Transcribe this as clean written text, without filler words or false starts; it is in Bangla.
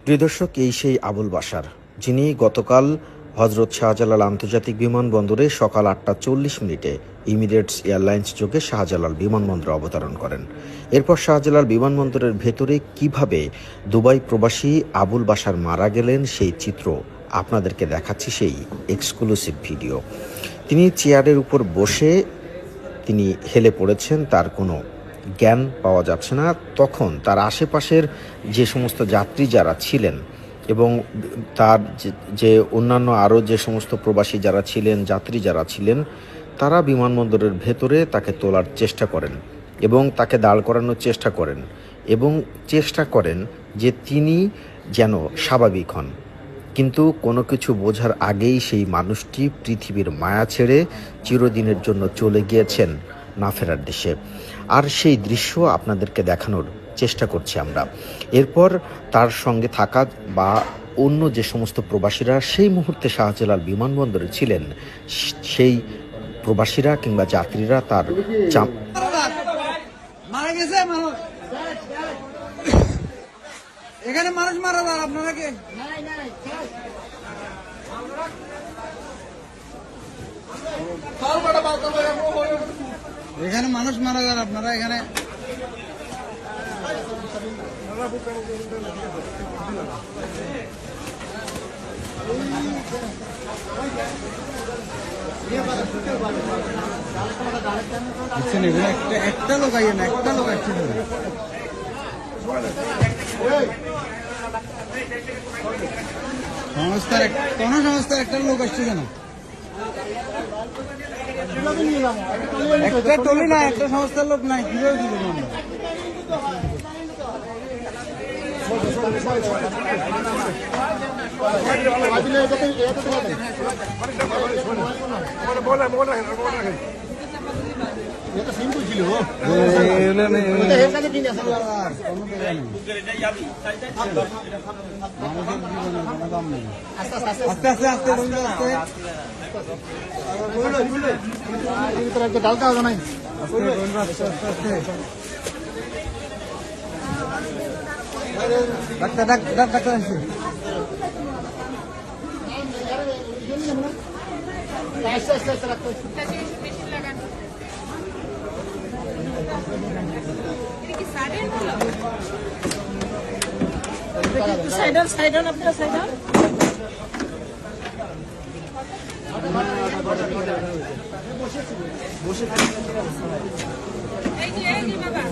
প্রিয় দর্শক, এই সেই আবুল বাশার যিনি গতকাল হজরত শাহজালাল আন্তর্জাতিক বিমানবন্দরে সকাল ৮টা ৪০ ইমিরেটস এয়ারলাইন্স যোগে শাহজালাল বিমানবন্দরে অবতরণ করেন। এরপর শাহজালাল বিমানবন্দরের ভেতরে কিভাবে দুবাই প্রবাসী আবুল বাশার মারা গেলেন সেই চিত্র আপনাদেরকে দেখাচ্ছি, সেই এক্সক্লুসিভ ভিডিও। তিনি চেয়ারের উপর বসে তিনি হেলে পড়েছেন, তার কোনো জ্ঞান পাওয়া যাচ্ছে না। তখন তার আশেপাশের যে সমস্ত যাত্রী যারা ছিলেন এবং তার যে অন্যান্য আরও যে সমস্ত প্রবাসী যারা ছিলেন, যাত্রী যারা ছিলেন, তারা বিমানবন্দরের ভেতরে তাকে তোলার চেষ্টা করেন এবং তাকে দাঁড় করানোর চেষ্টা করেন এবং চেষ্টা করেন যে তিনি যেন স্বাভাবিক হন। কিন্তু কোনো কিছু বোঝার আগেই সেই মানুষটি পৃথিবীর মায়া ছেড়ে চিরদিনের জন্য চলে গিয়েছেন না ফেরার দেশে। আর সেই দৃশ্য আপনাদেরকে দেখানোর চেষ্টা করছি আমরা। এরপর তার সঙ্গে থাকা বা অন্য যে সমস্ত প্রবাসীরা সেই মুহূর্তে শাহজালাল বিমানবন্দরে ছিলেন, সেই প্রবাসীরা কিংবা যাত্রীরা তার মারা গেছে মানুষ, এখানে মানুষ মারা যান আপনারা কে? এখানে মানুষ মারা যান আপনারা এখানে একটা লোক আইয়ে না, একটা লোক আসছে সংস্থার কোন সংস্থার একটা লোক আসছে কেন? একটা টলি না, একটা সংস্থার লোক নাই, কিভাবে কি করবো আমরা? আস্তে আস্তে আস্তে ডালকা হবে নাই, ডাক্তার ডাক্তার আসছে। সাইডন আপনারা সাইডন বসে বাবা